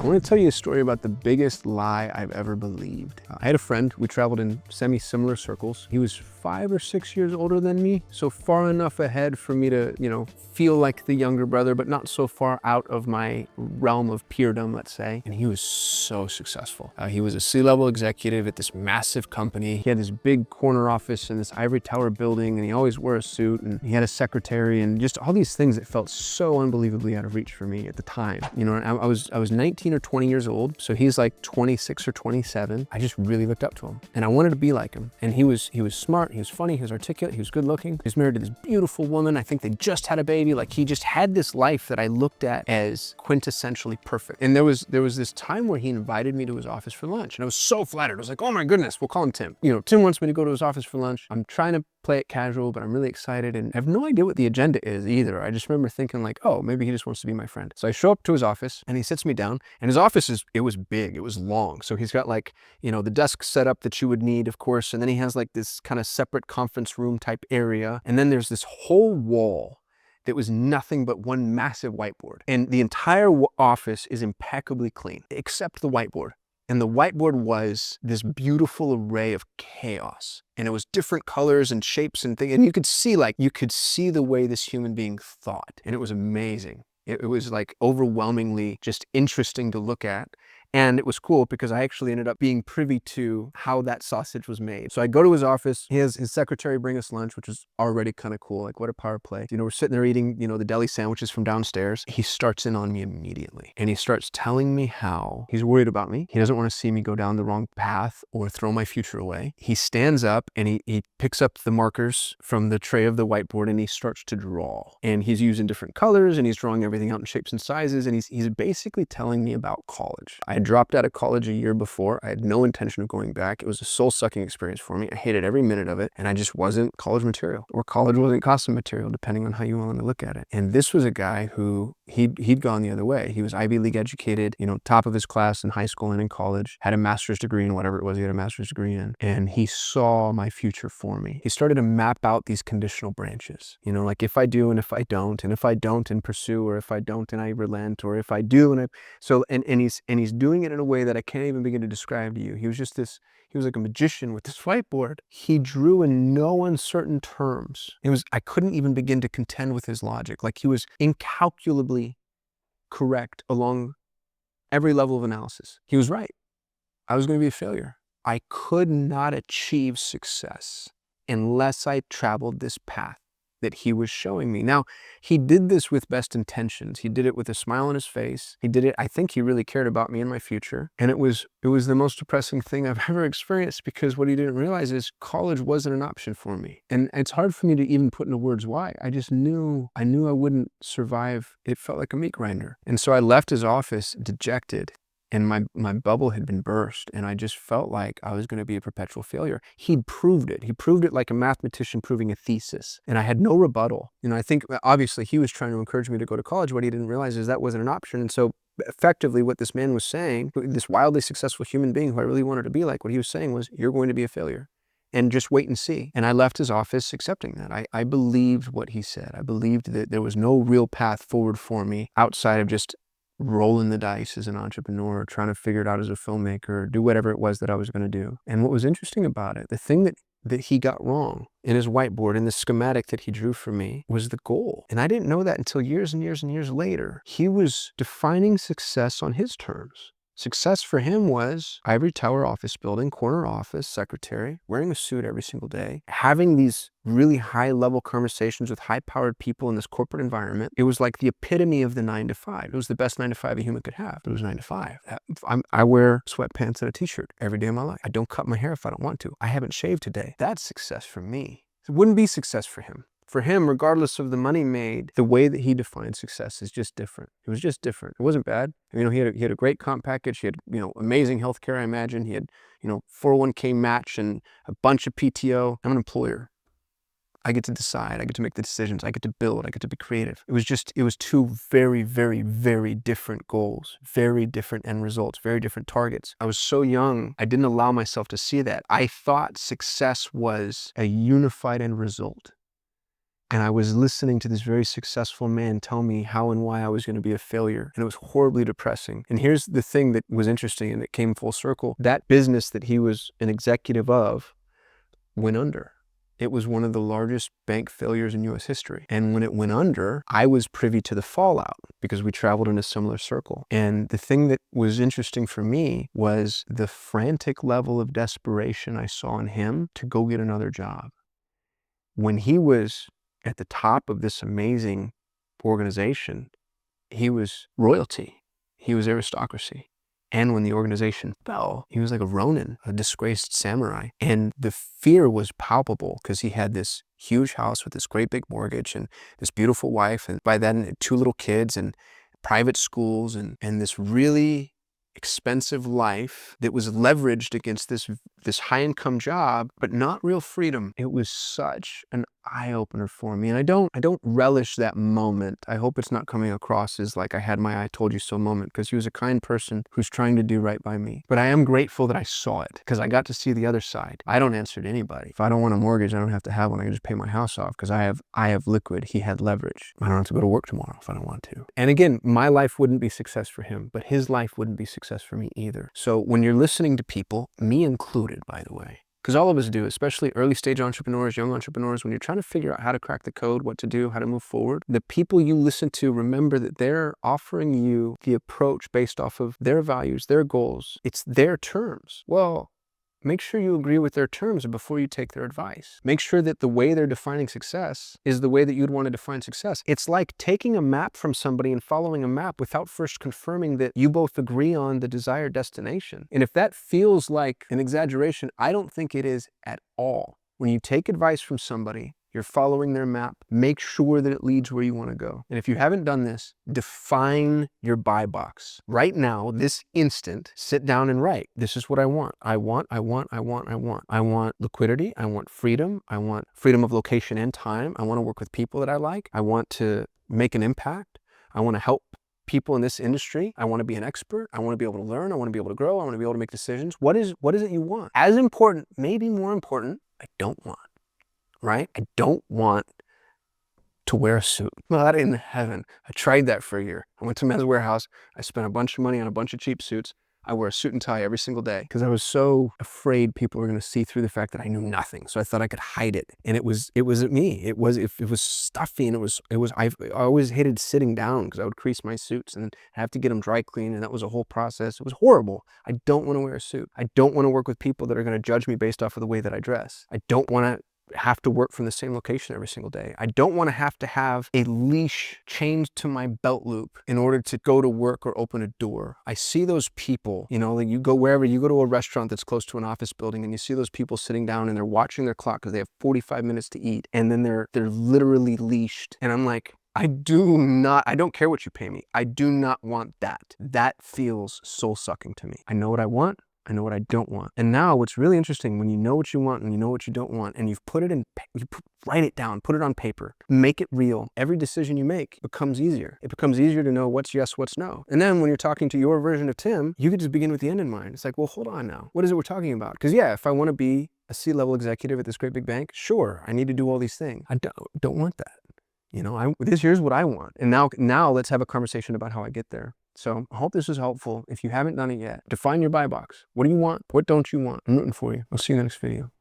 I want to tell you a story about the biggest lie I've ever believed. I had a friend, we traveled in semi-similar circles. He was 5 or 6 years older than me, so far enough ahead for me to, feel like the younger brother, but not so far out of my realm of peerdom, let's say. And he was so successful. He was a C-level executive at this massive company. He had this big corner office in this ivory tower building, and he always wore a suit, and he had a secretary, and just all these things that felt so unbelievably out of reach for me at the time. And I was 19 or 20 years old, so he's like 26 or 27. I just really looked up to him, and I wanted to be like him. And he was smart, he was funny, he was articulate, he was good looking. He was married to this beautiful woman. I think they just had a baby. Like, he just had this life that I looked at as quintessentially perfect. And there was this time where he invited me to his office for lunch, and I was so flattered. I was like, oh my goodness, we'll call him Tim. Tim wants me to go to his office for lunch. I'm trying to play it casual, but I'm really excited, and I have no idea what the agenda is either. I just remember thinking like, oh, maybe he just wants to be my friend. So I show up to his office, and he sits me down, and his office it was big, it was long. So he's got like, the desk set up that you would need, of course, and then he has like this kind of separate conference room type area. And then there's this whole wall that was nothing but one massive whiteboard. And the entire office is impeccably clean, except the whiteboard. And the whiteboard was this beautiful array of chaos. And it was different colors and shapes and things. And you could see the way this human being thought. And it was amazing. It was like overwhelmingly just interesting to look at. And it was cool because I actually ended up being privy to how that sausage was made. So I go to his office, his secretary bring us lunch, which was already kind of cool. Like, what a power play. We're sitting there eating, the deli sandwiches from downstairs. He starts in on me immediately. And he starts telling me how he's worried about me. He doesn't want to see me go down the wrong path or throw my future away. He stands up and he picks up the markers from the tray of the whiteboard, and he starts to draw. And he's using different colors, and he's drawing everything out in shapes and sizes. And he's basically telling me about college. I dropped out of college a year before. I had no intention of going back. It was a soul-sucking experience for me. I hated every minute of it, and I just wasn't college material, or college wasn't Kasim material, depending on how you want to look at it. And this was a guy who he'd gone the other way. He was Ivy League educated, top of his class in high school and in college, had a master's degree in whatever it was he had a master's degree in, and he saw my future for me. He started to map out these conditional branches, like if I do and if I don't, and if I don't and pursue, or if I don't and I relent, or if I do and he's doing it in a way that I can't even begin to describe to you. He was like a magician with this whiteboard. He drew in no uncertain terms. I couldn't even begin to contend with his logic. Like, he was incalculably correct along every level of analysis. He was right. I was going to be a failure. I could not achieve success unless I traveled this path that he was showing me. Now, he did this with best intentions. He did it with a smile on his face. He did it, I think he really cared about me and my future. And it was the most depressing thing I've ever experienced, because what he didn't realize is college wasn't an option for me. And it's hard for me to even put into words why. I knew I wouldn't survive. It felt like a meat grinder. And so I left his office dejected. And my bubble had been burst, and I just felt like I was going to be a perpetual failure. He'd proved it. He proved it like a mathematician proving a thesis, and I had no rebuttal. I think obviously he was trying to encourage me to go to college. What he didn't realize is that wasn't an option. And so effectively what this man was saying, this wildly successful human being who I really wanted to be like, what he was saying was, you're going to be a failure, and just wait and see. And I left his office accepting that. I believed what he said. I believed that there was no real path forward for me outside of just rolling the dice as an entrepreneur, trying to figure it out as a filmmaker, do whatever it was that I was going to do. And what was interesting about it, the thing that he got wrong in his whiteboard, in the schematic that he drew for me, was the goal. And I didn't know that until years and years and years later. He was defining success on his terms. Success for him was ivory tower office building, corner office, secretary, wearing a suit every single day, having these really high-level conversations with high-powered people in this corporate environment. It was like the epitome of the 9 to 5. It was the best 9 to 5 a human could have. It was 9 to 5. I wear sweatpants and a t-shirt every day of my life. I don't cut my hair if I don't want to. I haven't shaved today. That's success for me. It wouldn't be success for him. For him, regardless of the money made, the way that he defined success is just different. It was just different. It wasn't bad. He had a great comp package. He had, amazing healthcare, I imagine. He had, 401k match and a bunch of PTO. I'm an employer. I get to decide. I get to make the decisions. I get to build. I get to be creative. It was two very, very, very different goals, very different end results, very different targets. I was so young, I didn't allow myself to see that. I thought success was a unified end result. And I was listening to this very successful man tell me how and why I was going to be a failure. And it was horribly depressing. And here's the thing that was interesting and it came full circle. That business that he was an executive of went under. It was one of the largest bank failures in US history. And when it went under, I was privy to the fallout because we traveled in a similar circle. And the thing that was interesting for me was the frantic level of desperation I saw in him to go get another job. When he was at the top of this amazing organization, he was royalty. He was aristocracy. And when the organization fell, he was like a Ronin, a disgraced samurai. And the fear was palpable because he had this huge house with this great big mortgage and this beautiful wife. And by then, 2 little kids and private schools and this really expensive life that was leveraged against this high-income job, but not real freedom. It was such an eye-opener for me. And I don't relish that moment. I hope it's not coming across as like I had my I told you so moment, because he was a kind person who's trying to do right by me. But I am grateful that I saw it because I got to see the other side. I don't answer to anybody. If I don't want a mortgage, I don't have to have one. I can just pay my house off because I have liquid. He had leverage. I don't have to go to work tomorrow if I don't want to. And again, my life wouldn't be success for him, but his life wouldn't be success for me either. So when you're listening to people, me included, by the way, because all of us do, especially early stage entrepreneurs, young entrepreneurs, when you're trying to figure out how to crack the code, what to do, how to move forward, the people you listen to, remember that they're offering you the approach based off of their values, their goals. It's their terms. Well, make sure you agree with their terms before you take their advice. Make sure that the way they're defining success is the way that you'd want to define success. It's like taking a map from somebody and following a map without first confirming that you both agree on the desired destination. And if that feels like an exaggeration, I don't think it is at all. When you take advice from somebody, you're following their map, make sure that it leads where you want to go. And if you haven't done this, define your buy box. Right now, this instant, sit down and write. This is what I want. I want liquidity. I want freedom. I want freedom of location and time. I want to work with people that I like. I want to make an impact. I want to help people in this industry. I want to be an expert. I want to be able to learn. I want to be able to grow. I want to be able to make decisions. What is it you want? As important, maybe more important, I don't want. Right? I don't want to wear a suit. God in heaven. I tried that for a year. I went to Men's Warehouse. I spent a bunch of money on a bunch of cheap suits. I wear a suit and tie every single day because I was so afraid people were going to see through the fact that I knew nothing. So I thought I could hide it. And it was me. It was stuffy, and I always hated sitting down because I would crease my suits and have to get them dry cleaned. And that was a whole process. It was horrible. I don't want to wear a suit. I don't want to work with people that are going to judge me based off of the way that I dress. I don't want to have to work from the same location every single day. I don't want to have a leash chained to my belt loop in order to go to work or open a door. I see those people, like you go wherever, you go to a restaurant that's close to an office building and you see those people sitting down and they're watching their clock because they have 45 minutes to eat, and then they're literally leashed. And I'm like, I don't care what you pay me. I do not want that. That feels soul sucking to me. I know what I want. I know what I don't want. And now what's really interesting, when you know what you want and you know what you don't want, and you've put it in, write it down, put it on paper, make it real. Every decision you make becomes easier. It becomes easier to know what's yes, what's no. And then when you're talking to your version of Tim, you could just begin with the end in mind. It's like, well, hold on now. What is it we're talking about? Because yeah, if I want to be a C-level executive at this great big bank, sure, I need to do all these things. I don't want that. Here's what I want. And now let's have a conversation about how I get there. So I hope this is helpful. If you haven't done it yet, define your buy box. What do you want? What don't you want? I'm rooting for you. I'll see you in the next video.